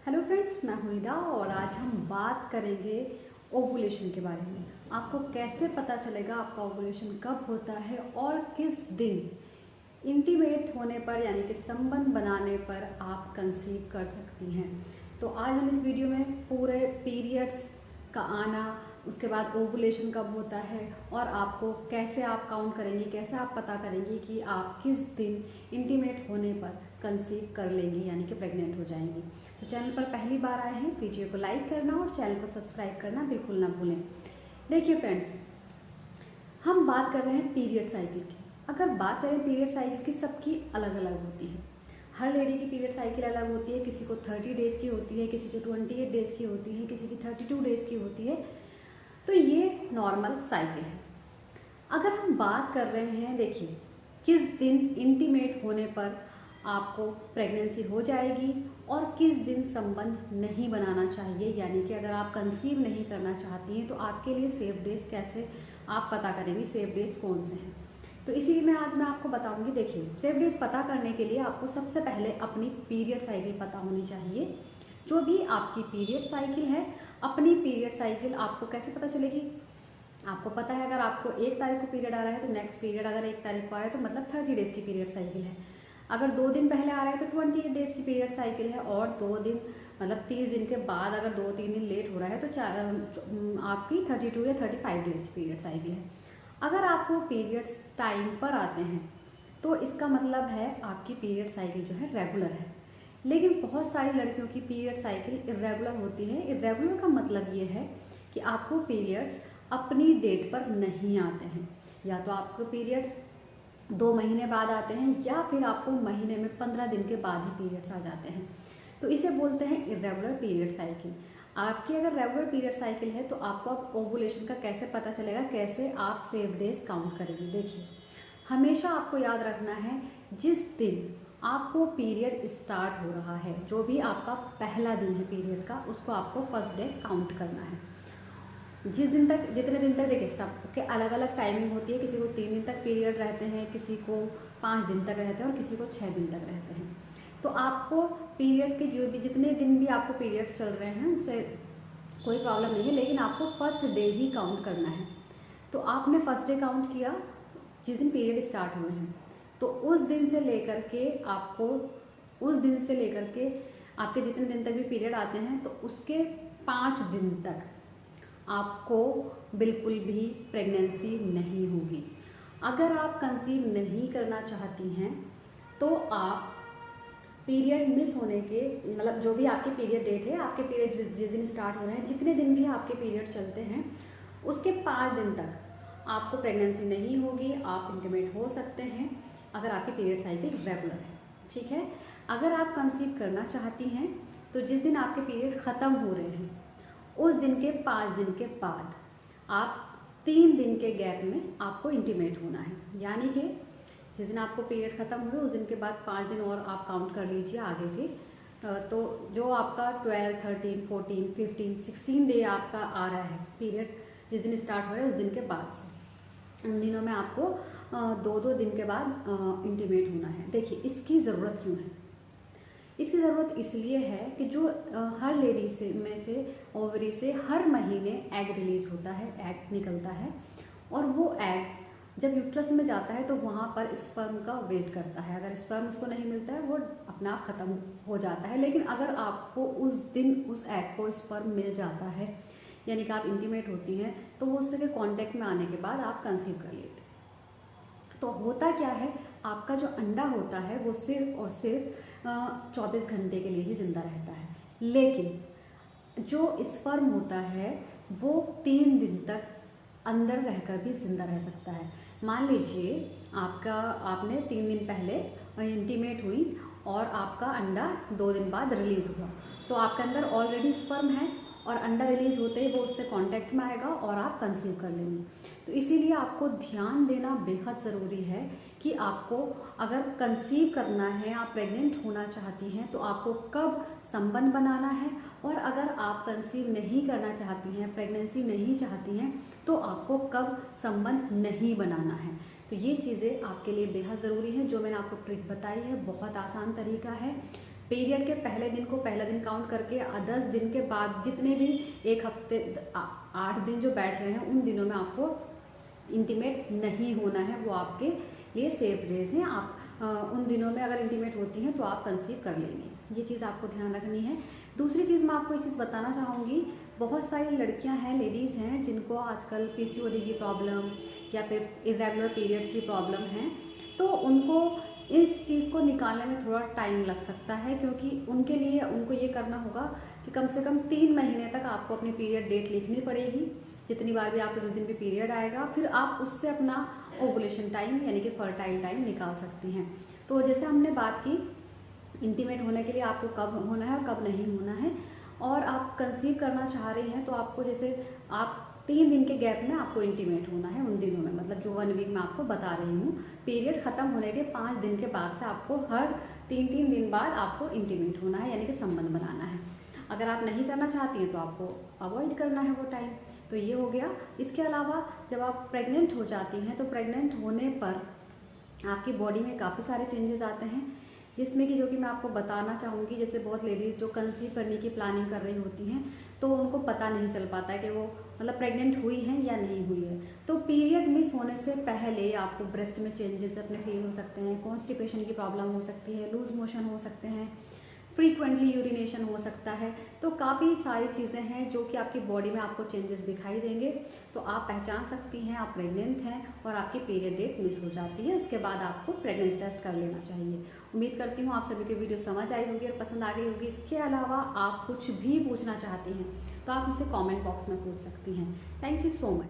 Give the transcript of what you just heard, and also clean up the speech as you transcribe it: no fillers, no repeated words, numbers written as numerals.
Hello friends, मैं हूं निदा और आज हम बात करेंगे ओवुलेशन के बारे में। आपको कैसे पता चलेगा आपका ओवुलेशन कब होता है और किस दिन इंटीमेट होने पर यानी कि संबंध बनाने पर आप कंसीव कर सकती हैं। तो आज हम इस वीडियो में पूरे पीरियड्स का आना, उसके बाद ओवुलेशन कब होता है और आपको कैसे आप काउंट करेंगी, कैसे आप पता करेंगी कि आप किस दिन इंटीमेट होने पर कंसीव कर लेंगी यानी कि प्रेग्नेंट हो जाएंगी। तो चैनल पर पहली बार आए हैं, वीडियो को लाइक करना और चैनल को सब्सक्राइब करना बिल्कुल ना भूलें। देखिए फ्रेंड्स, हम बात कर रहे हैं पीरियड साइकिल की। अगर बात करें पीरियड साइकिल की, सबकी अलग अलग होती है। हर लेडी की पीरियड साइकिल अलग होती है। किसी को 30 डेज़ की होती है, किसी को 28 डेज़ की होती है, किसी की 32 डेज़ की होती है। तो ये नॉर्मल साइकिल है। अगर हम बात कर रहे हैं, देखिए किस दिन इंटीमेट होने पर आपको प्रेगनेंसी हो जाएगी और किस दिन संबंध नहीं बनाना चाहिए, यानी कि अगर आप कंसीव नहीं करना चाहती हैं तो आपके लिए सेफ डेज कैसे आप पता करेंगी, सेफ डेज कौन से हैं। तो इसीलिए आज मैं आपको बताऊंगी। देखिए, सेफ डेज पता करने के लिए आपको सबसे पहले अपनी पीरियड साइकिल पता होनी चाहिए। जो भी आपकी पीरियड साइकिल है, अपनी पीरियड साइकिल आपको कैसे पता चलेगी। आपको पता है, अगर आपको 1 तारीख को पीरियड आ रहा है तो नेक्स्ट पीरियड अगर 1 तारीख को आ रहा है तो मतलब 30 डेज़ की पीरियड साइकिल है। अगर 2 दिन पहले आ रहा है तो 28 डेज़ की पीरियड साइकिल है। और 2 दिन मतलब 30 दिन के बाद अगर 2-3 दिन लेट हो रहा है तो आपकी 32 या 35 डेज़ की पीरियड साइकिल है। अगर आपको पीरियड्स टाइम पर आते हैं तो इसका मतलब है आपकी पीरियड साइकिल जो है रेगुलर है। लेकिन बहुत सारी लड़कियों की पीरियड साइकिल इरेगुलर होती है। इरेगुलर का मतलब ये है कि आपको पीरियड्स अपनी डेट पर नहीं आते हैं, या तो आपको पीरियड्स 2 महीने बाद आते हैं या फिर आपको महीने में 15 दिन के बाद ही पीरियड्स आ जाते हैं। तो इसे बोलते हैं इरेगुलर पीरियड साइकिल। आपकी अगर रेगुलर पीरियड साइकिल है तो आपको अब ओवुलेशन का कैसे पता चलेगा, कैसे आप सेफ डेज काउंट करेंगे। देखिए, हमेशा आपको याद रखना है, जिस दिन आपको पीरियड स्टार्ट हो रहा है, जो भी आपका पहला दिन है पीरियड का, उसको आपको फर्स्ट डे काउंट करना है। जिस दिन तक, जितने दिन तक, देखिए सबके अलग अलग टाइमिंग होती है। किसी को 3 दिन तक पीरियड रहते हैं, किसी को 5 दिन तक रहते हैं और किसी को 6 दिन तक रहते हैं। तो आपको पीरियड के जो भी जितने दिन भी आपको पीरियड्स चल रहे हैं उससे कोई प्रॉब्लम नहीं है, लेकिन आपको फर्स्ट डे ही काउंट करना है। तो आपने फर्स्ट डे काउंट किया जिस दिन पीरियड स्टार्ट हुए हैं, तो उस दिन से लेकर के आपको, उस दिन से लेकर के आपके जितने दिन तक भी पीरियड आते हैं तो उसके 5 दिन तक आपको बिल्कुल भी प्रेगनेंसी नहीं होगी। अगर आप कंसीव नहीं करना चाहती हैं तो आप पीरियड मिस होने के, मतलब जो भी आपकी पीरियड डेट है, आपके पीरियड जिस दिन स्टार्ट हो रहे हैं, जितने दिन भी आपके पीरियड चलते हैं उसके 5 दिन तक आपको प्रेगनेंसी नहीं होगी। आप इंटीमेट हो सकते हैं अगर आपकी पीरियड साइकिल रेगुलर है। ठीक है। अगर आप कंसीव करना चाहती हैं तो जिस दिन आपके पीरियड ख़त्म हो रहे हैं उस दिन के 5 दिन के बाद आप 3 दिन के गैप में आपको इंटीमेट होना है। यानी कि जिस दिन आपको पीरियड ख़त्म हुए उस दिन के बाद 5 दिन और आप काउंट कर लीजिए आगे के। तो जो आपका 12, 13, 14, 15, 16 डे आपका आ रहा है पीरियड, जिस दिन स्टार्ट हो रहा है उस दिन के बाद से, उन दिनों में आपको 2-2 दिन के बाद इंटीमेट होना है। देखिए, इसकी ज़रूरत क्यों है? इसकी ज़रूरत इसलिए है कि जो हर लेडी से में से ओवरी से हर महीने एग रिलीज होता है, एग निकलता है, और वो एग जब यूट्रस में जाता है तो वहाँ पर स्पर्म का वेट करता है। अगर स्पर्म उसको नहीं मिलता है वो अपना आप ख़त्म हो जाता है। लेकिन अगर आपको उस दिन उस एग को स्पर्म मिल जाता है, यानी कि आप इंटीमेट होती हैं, तो वो उससे कांटेक्ट में आने के बाद आप कंसीव कर लेते हैं। तो होता क्या है, आपका जो अंडा होता है वो सिर्फ और सिर्फ 24 घंटे के लिए ही ज़िंदा रहता है, लेकिन जो स्पर्म होता है वो 3 दिन तक अंदर रहकर भी ज़िंदा रह सकता है। मान लीजिए आपने 3 दिन पहले इंटीमेट हुई और आपका अंडा 2 दिन बाद रिलीज़ हुआ, तो आपके अंदर ऑलरेडी स्पर्म है और अंडा रिलीज़ होते ही वो उससे कांटेक्ट में आएगा और आप कंसीव कर लेंगे। तो इसीलिए आपको ध्यान देना बेहद ज़रूरी है कि आपको अगर कंसीव करना है, आप प्रेग्नेंट होना चाहती हैं, तो आपको कब संबंध बनाना है, और अगर आप कंसीव नहीं करना चाहती हैं, प्रेगनेंसी नहीं चाहती हैं, तो आपको कब संबंध नहीं बनाना है। तो ये चीज़ें आपके लिए बेहद ज़रूरी हैं। जो मैंने आपको ट्रिक बताई है बहुत आसान तरीका है। पीरियड के पहले दिन को पहला दिन काउंट करके 10 दिन के बाद जितने भी एक हफ्ते 8 दिन जो बैठ रहे हैं उन दिनों में आपको इंटीमेट नहीं होना है, वो आपके लिए सेफ डेज हैं। आप उन दिनों में अगर इंटीमेट होती हैं तो आप कंसीव कर लेंगे, ये चीज़ आपको ध्यान रखनी है। दूसरी चीज़ मैं आपको एक चीज़ बताना चाहूँगी, बहुत सारी लड़कियां हैं, लेडीज़ हैं जिनको आजकल पीसीओडी की प्रॉब्लम या फिर इरेगुलर पीरियड्स की प्रॉब्लम है, तो उनको इस चीज़ को निकालने में थोड़ा टाइम लग सकता है, क्योंकि उनके लिए उनको ये करना होगा कि कम से कम 3 महीने तक आपको अपनी पीरियड डेट लिखनी पड़ेगी, जितनी बार भी आपको जिस दिन भी पीरियड आएगा, फिर आप उससे अपना ओवुलेशन टाइम यानी कि फर्टाइल टाइम निकाल सकती हैं। तो जैसे हमने बात की इंटीमेट होने के लिए आपको कब होना है और कब नहीं होना है, और आप कंसीव करना चाह रही हैं तो आपको जैसे आप 3 दिन के गैप में आपको इंटीमेट होना है उन दिनों में, मतलब जो 1 वीक में आपको बता रही हूँ, पीरियड ख़त्म होने के 5 दिन के बाद से आपको हर 3-3 दिन बाद आपको इंटीमेट होना है, यानी कि संबंध बनाना है। अगर आप नहीं करना चाहती हैं तो आपको अवॉइड करना है वो टाइम। तो ये हो गया। इसके अलावा जब आप प्रेग्नेंट हो जाती हैं तो प्रेग्नेंट होने पर आपकी बॉडी में काफ़ी सारे चेंजेस आते हैं, जिसमें कि जो कि मैं आपको बताना चाहूँगी। जैसे बहुत लेडीज़ जो कंसीव करने की प्लानिंग कर रही होती हैं तो उनको पता नहीं चल पाता है कि वो मतलब प्रेग्नेंट हुई हैं या नहीं हुई है। तो पीरियड मिस होने से पहले आपको ब्रेस्ट में चेंजेस अपने फील हो सकते हैं, कॉन्स्टिपेशन की प्रॉब्लम हो सकती है, लूज मोशन हो सकते हैं, फ्रीक्वेंटली यूरिनेशन हो सकता है। तो काफ़ी सारी चीज़ें हैं जो कि आपकी बॉडी में आपको चेंजेस दिखाई देंगे, तो आप पहचान सकती हैं आप प्रेग्नेंट हैं और आपकी पीरियड डेट मिस हो जाती है। उसके बाद आपको प्रेगनेंसी टेस्ट कर लेना चाहिए। उम्मीद करती हूँ आप सभी को वीडियो समझ आई होगी और पसंद आ गई होगी। इसके अलावा आप कुछ भी पूछना चाहती हैं तो आप मुझसे कमेंट बॉक्स में पूछ सकती हैं। Thank you so much.